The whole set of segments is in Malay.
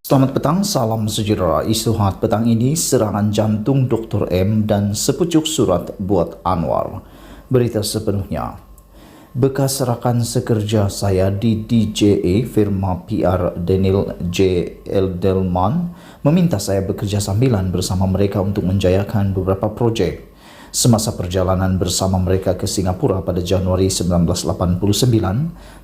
Selamat petang, salam sejahtera. Isu hangat petang ini serangan jantung Dr. M dan sepucuk surat buat Anwar. Berita sepenuhnya. Bekas rekan sekerja saya di DJE firma PR Daniel J. Eldelman meminta saya bekerja sambilan bersama mereka untuk menjayakan beberapa proyek. Semasa perjalanan bersama mereka ke Singapura pada Januari 1989,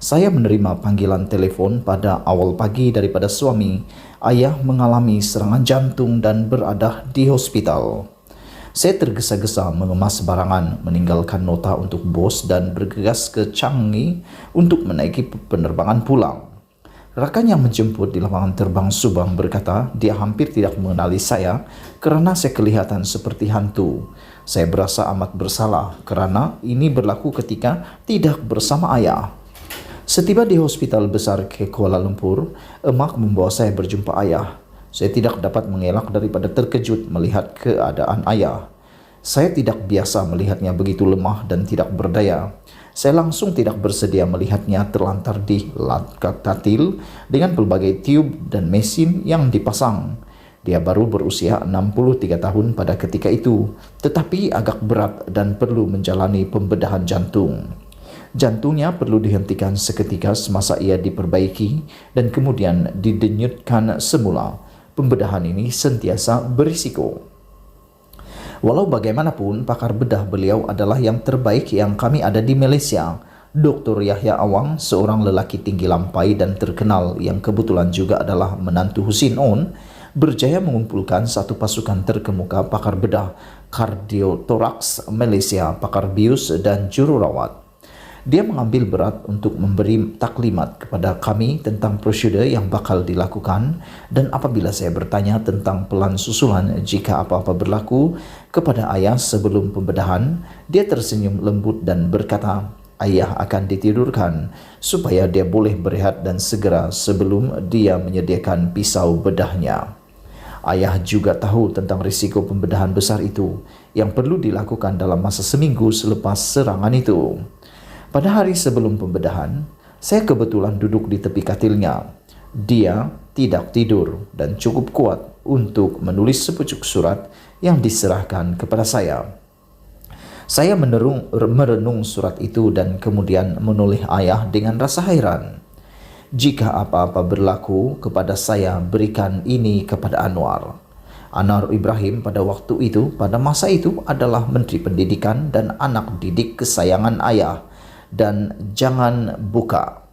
saya menerima panggilan telepon pada awal pagi daripada suami. Ayah mengalami serangan jantung dan berada di hospital. Saya tergesa-gesa mengemas barangan, meninggalkan nota untuk bos dan bergegas ke Changi untuk menaiki penerbangan pulang. Rakan yang menjemput di lapangan terbang Subang berkata dia hampir tidak mengenali saya kerana saya kelihatan seperti hantu. Saya berasa amat bersalah kerana ini berlaku ketika tidak bersama ayah. Setiba di hospital besar ke Kuala Lumpur, emak membawa saya berjumpa ayah. Saya tidak dapat mengelak daripada terkejut melihat keadaan ayah. Saya tidak biasa melihatnya begitu lemah dan tidak berdaya. Saya langsung tidak bersedia melihatnya terlantar di katil dengan pelbagai tiub dan mesin yang dipasang. Dia baru berusia 63 tahun pada ketika itu, tetapi agak berat dan perlu menjalani pembedahan jantung. Jantungnya perlu dihentikan seketika semasa ia diperbaiki dan kemudian didenyutkan semula. Pembedahan ini sentiasa berisiko. Walau bagaimanapun, pakar bedah beliau adalah yang terbaik yang kami ada di Malaysia. Dr. Yahya Awang, seorang lelaki tinggi lampai dan terkenal yang kebetulan juga adalah menantu Husin On, berjaya mengumpulkan satu pasukan terkemuka pakar bedah, kardiotoraks Malaysia, pakar bius dan jururawat. Dia mengambil berat untuk memberi taklimat kepada kami tentang prosedur yang bakal dilakukan, dan apabila saya bertanya tentang pelan susulan jika apa-apa berlaku kepada ayah sebelum pembedahan, dia tersenyum lembut dan berkata, ayah akan ditidurkan supaya dia boleh berehat dan segera sebelum dia menyediakan pisau bedahnya. Ayah juga tahu tentang risiko pembedahan besar itu yang perlu dilakukan dalam masa seminggu selepas serangan itu. Pada hari sebelum pembedahan, saya kebetulan duduk di tepi katilnya. Dia tidak tidur dan cukup kuat untuk menulis sepucuk surat yang diserahkan kepada saya. Saya merenung surat itu dan kemudian menoleh ayah dengan rasa hairan. Jika apa-apa berlaku kepada saya, berikan ini kepada Anwar. Anwar Ibrahim pada waktu itu, pada masa itu adalah Menteri Pendidikan dan anak didik kesayangan ayah. Dan jangan buka.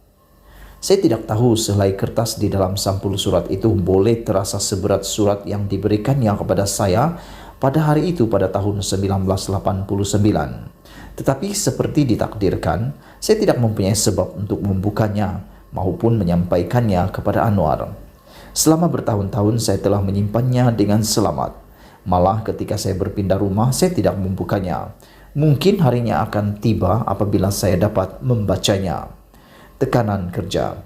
Saya tidak tahu sehelai kertas di dalam sampul surat itu boleh terasa seberat surat yang diberikannya kepada saya pada hari itu pada tahun 1989. Tetapi seperti ditakdirkan, saya tidak mempunyai sebab untuk membukanya maupun menyampaikannya kepada Anwar. Selama bertahun-tahun saya telah menyimpannya dengan selamat. Malah ketika saya berpindah rumah, saya tidak membukanya. Mungkin harinya akan tiba apabila saya dapat membacanya. Tekanan kerja.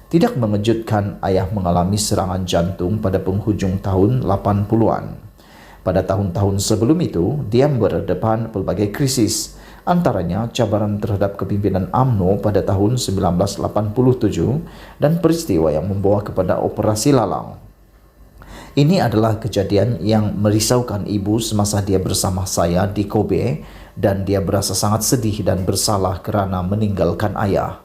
Tidak mengejutkan, ayah mengalami serangan jantung pada penghujung tahun 80-an. Pada tahun-tahun sebelum itu, dia berhadapan pelbagai krisis, antaranya cabaran terhadap kepimpinan UMNO pada tahun 1987 dan peristiwa yang membawa kepada operasi lalang. Ini adalah kejadian yang merisaukan ibu semasa dia bersama saya di Kobe, dan dia berasa sangat sedih dan bersalah kerana meninggalkan ayah.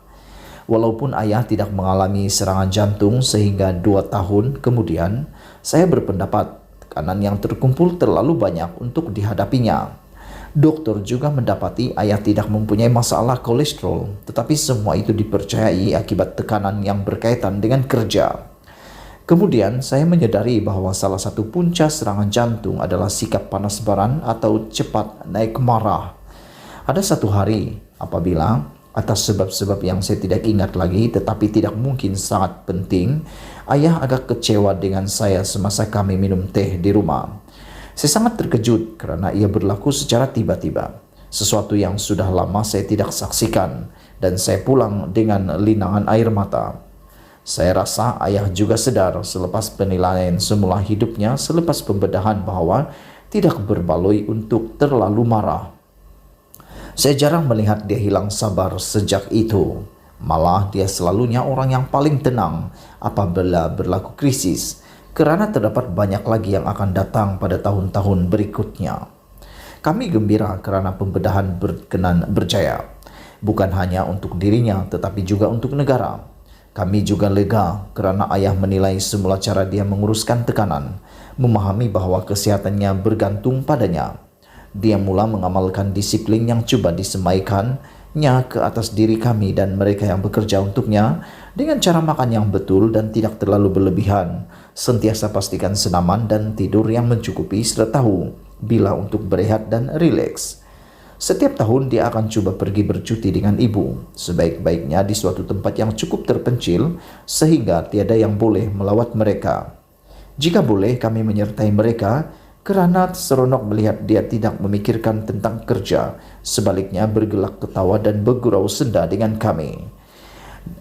Walaupun ayah tidak mengalami serangan jantung sehingga 2 tahun kemudian, saya berpendapat tekanan yang terkumpul terlalu banyak untuk dihadapinya. Doktor juga mendapati ayah tidak mempunyai masalah kolesterol, tetapi semua itu dipercayai akibat tekanan yang berkaitan dengan kerja. Kemudian saya menyadari bahawa salah satu punca serangan jantung adalah sikap panas baran atau cepat naik marah. Ada satu hari apabila atas sebab-sebab yang saya tidak ingat lagi tetapi tidak mungkin sangat penting, ayah agak kecewa dengan saya semasa kami minum teh di rumah. Saya sangat terkejut kerana ia berlaku secara tiba-tiba. Sesuatu yang sudah lama saya tidak saksikan dan saya pulang dengan linangan air mata. Saya rasa ayah juga sedar selepas penilaian semula hidupnya selepas pembedahan bahawa tidak berbaloi untuk terlalu marah. Saya jarang melihat dia hilang sabar sejak itu. Malah dia selalunya orang yang paling tenang apabila berlaku krisis, karena terdapat banyak lagi yang akan datang pada tahun-tahun berikutnya. Kami gembira karena pembedahan berkenan berjaya, bukan hanya untuk dirinya tetapi juga untuk negara. Kami juga lega karena ayah menilai semula cara dia menguruskan tekanan, memahami bahwa kesehatannya bergantung padanya. Dia mula mengamalkan disiplin yang coba disemaikannya ke atas diri kami dan mereka yang bekerja untuknya dengan cara makan yang betul dan tidak terlalu berlebihan. Sentiasa pastikan senaman dan tidur yang mencukupi serta tahu bila untuk berehat dan rileks. Setiap tahun dia akan coba pergi bercuti dengan ibu, sebaik-baiknya di suatu tempat yang cukup terpencil sehingga tiada yang boleh melawat mereka. Jika boleh kami menyertai mereka, kerana seronok melihat dia tidak memikirkan tentang kerja, sebaliknya bergelak ketawa dan bergurau senda dengan kami.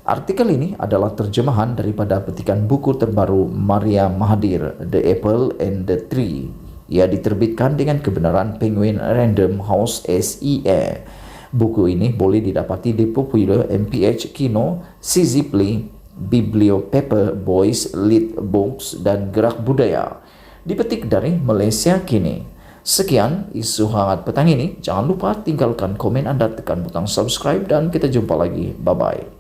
Artikel ini adalah terjemahan daripada petikan buku terbaru Maria Mahathir, The Apple and the Tree. Ia diterbitkan dengan kebenaran Penguin Random House SEA. Buku ini boleh didapati di Popular, MPH, Kino, CZ Play, Bibliopaper, Boys, Lit Books, dan Gerak Budaya. Dipetik dari Malaysia Kini. Sekian isu hangat petang ini. Jangan lupa tinggalkan komen Anda, tekan butang subscribe, dan kita jumpa lagi. Bye-bye.